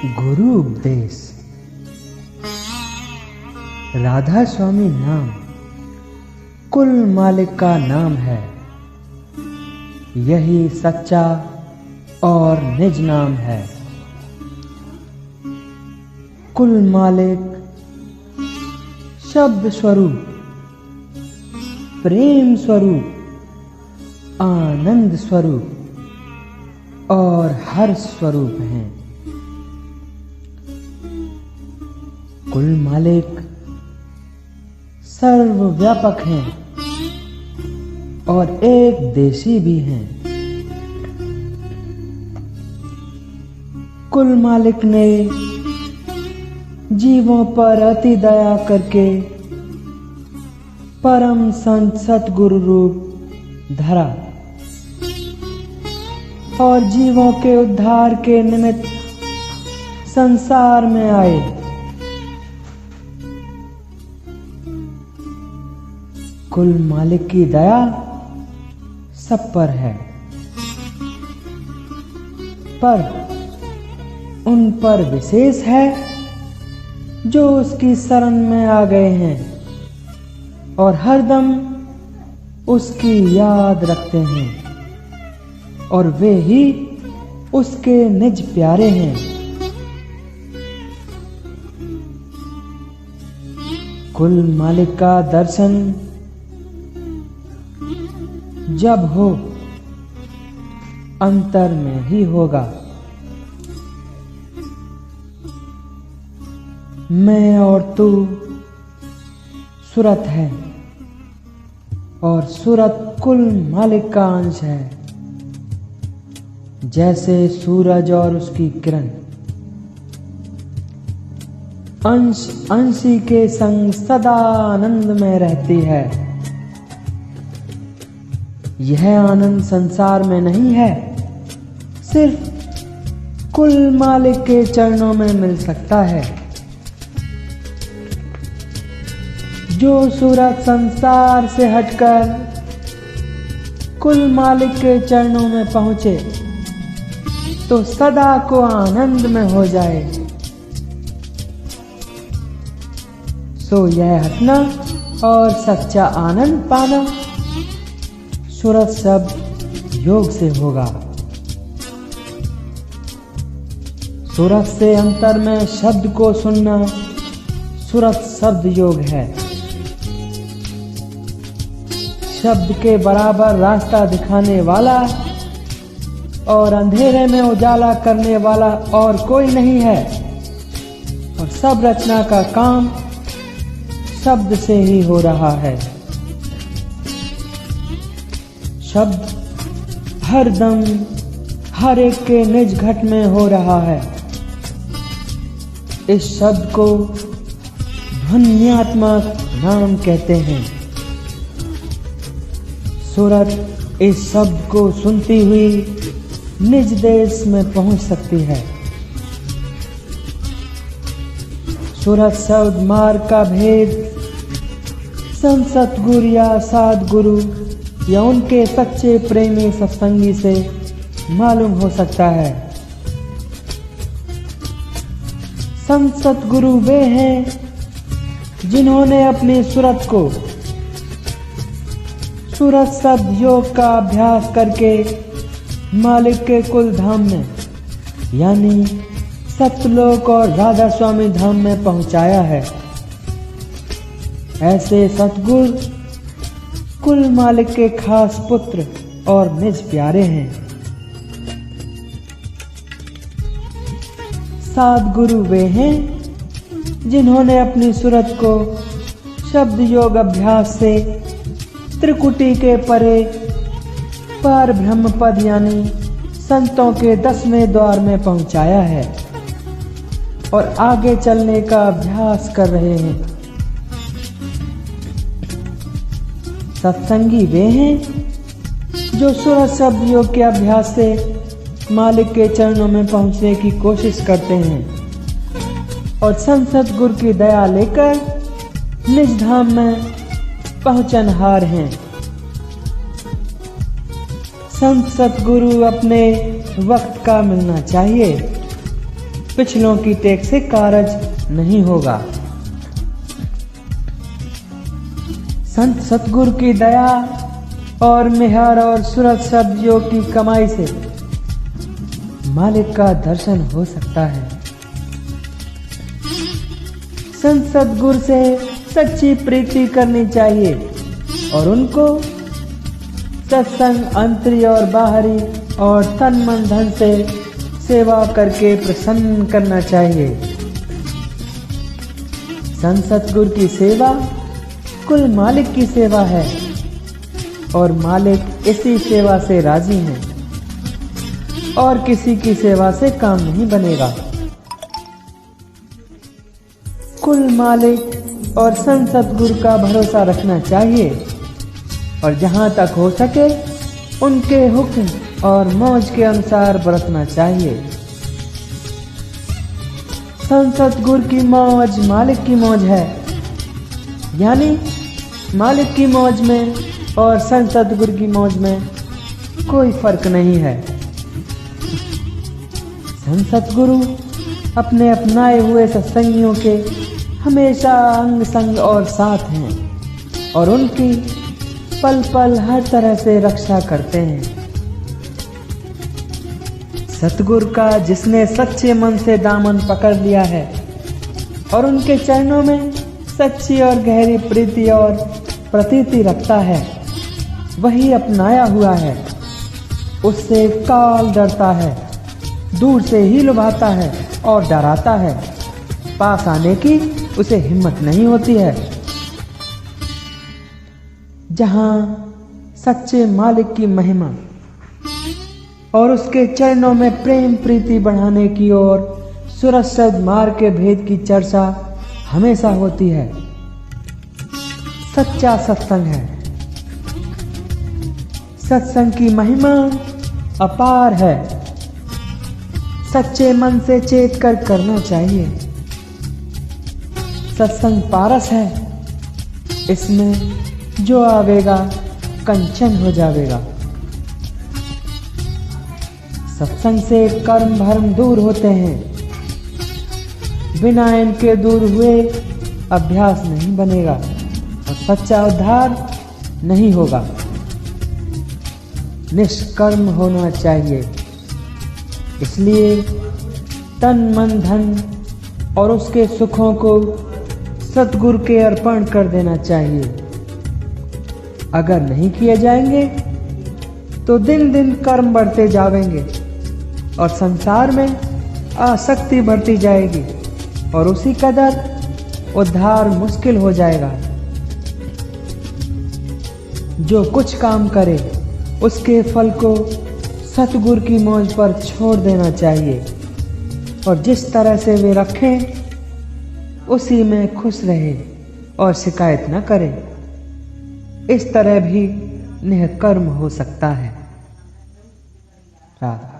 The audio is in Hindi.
गुरु उपदेश। राधा स्वामी नाम कुल मालिक का नाम है। यही सच्चा और निज नाम है। कुल मालिक शब्द स्वरूप, प्रेम स्वरूप, आनंद स्वरूप और हर्ष स्वरूप हैं। कुल मालिक सर्वव्यापक हैं और एक देशी भी हैं। कुल मालिक ने जीवों पर अति दया करके परम संत सतगुरु रूप धरा और जीवों के उद्धार के निमित्त संसार में आए। कुल मालिक की दया सब पर है, पर उन पर विशेष है जो उसकी शरण में आ गए हैं और हरदम उसकी याद रखते हैं, और वे ही उसके निज प्यारे हैं। कुल मालिक का दर्शन जब हो, अंतर में ही होगा। मैं और तू सूरत है और सूरत कुल मालिक का अंश है। जैसे सूरज और उसकी किरण अंश अंशी के संग सदा आनंद में रहती है। यह आनंद संसार में नहीं है, सिर्फ कुल मालिक के चरणों में मिल सकता है। जो सूरत संसार से हटकर कुल मालिक के चरणों में पहुंचे तो सदा को आनंद में हो जाए। सो यह हटना और सच्चा आनंद पाना सूरत शब्द योग से होगा। सूरत से अंतर में शब्द को सुनना सूरत शब्द योग है। शब्द के बराबर रास्ता दिखाने वाला और अंधेरे में उजाला करने वाला और कोई नहीं है, और सब रचना का काम शब्द से ही हो रहा है। शब्द हर दम हर एक के निज घट में हो रहा है। इस शब्द को ध्वन्यात्मक नाम कहते हैं। सूरत इस शब्द को सुनती हुई निज देश में पहुंच सकती है। सूरत शब्द मार्ग का भेद संत सतगुरु या सद्गुरु या उनके सच्चे प्रेमी सत्संगी से मालूम हो सकता है। संत सतगुरु वे हैं जिन्होंने अपनी सूरत को सूरत शब्द योग का अभ्यास करके मालिक के कुल धाम में यानी सतलोक और राधा स्वामी धाम में पहुंचाया है। ऐसे सतगुरु कुल मालिक के खास पुत्र और निज प्यारे हैं। सद्गुरु वे हैं जिन्होंने अपनी सूरत को शब्द योग अभ्यास से त्रिकुटी के परे पार ब्रह्म पद यानी संतों के 10वें द्वार में पहुंचाया है और आगे चलने का अभ्यास कर रहे हैं। सत्संगी वे हैं जो सूरत शब्द योग के अभ्यास से मालिक के चरणों में पहुंचने की कोशिश करते हैं और संत सतगुरु की दया लेकर निज धाम में पहुंचनहार हैं। संत सतगुरु अपने वक्त का मिलना चाहिए। पिछलों की टेक से कारज नहीं होगा। संत सतगुरु की दया और मेहर और सूरत शब्द योग की कमाई से मालिक का दर्शन हो सकता है। संत सतगुरु से सच्ची प्रीति करनी चाहिए और उनको सत्संग अंतरी और बाहरी और तन मन धन से सेवा करके प्रसन्न करना चाहिए। संत सतगुरु की सेवा कुल मालिक की सेवा है और मालिक इसी सेवा से राजी हैं और किसी की सेवा से काम नहीं बनेगा। कुल मालिक और संत सतगुरु का भरोसा रखना चाहिए और जहां तक हो सके उनके हुक्म और मौज के अनुसार बरतना चाहिए। संत सतगुरु की मौज मालिक की मौज है, यानी मालिक की मौज में और संत सतगुरु की मौज में कोई फर्क नहीं है। संत सतगुरु अपने अपनाए हुए सत्संगियों के हमेशा अंग संग और साथ हैं और उनकी पल पल हर तरह से रक्षा करते हैं। सतगुरु का जिसने सच्चे मन से दामन पकड़ लिया है और उनके चरणों में सच्ची और गहरी प्रीति और प्रतीति रखता है, वही अपनाया हुआ है। उससे काल डरता है, दूर से ही लुभाता है और डराता है, पास आने की उसे हिम्मत नहीं होती है। जहां सच्चे मालिक की महिमा और उसके चरणों में प्रेम प्रीति बढ़ाने की और सुरक्षित मार्ग के भेद की चर्चा हमेशा होती है, सच्चा सत्संग है। सत्संग की महिमा अपार है। सच्चे मन से चेत कर करना चाहिए। सत्संग पारस है, इसमें जो आवेगा कंचन हो जावेगा। सत्संग से कर्म भरम दूर होते हैं, बिना इनके दूर हुए अभ्यास नहीं बनेगा और सच्चा उद्धार नहीं होगा। निष्कर्म होना चाहिए, इसलिए तन मन धन और उसके सुखों को सतगुरु के अर्पण कर देना चाहिए। अगर नहीं किए जाएंगे तो दिन दिन कर्म बढ़ते जाएंगे और संसार में आसक्ति बढ़ती जाएगी और उसी कदर उद्धार मुश्किल हो जाएगा। जो कुछ काम करे उसके फल को सतगुरु की मौज पर छोड़ देना चाहिए और जिस तरह से वे रखें उसी में खुश रहे और शिकायत न करे। इस तरह भी निष्कर्म हो सकता है। राधा।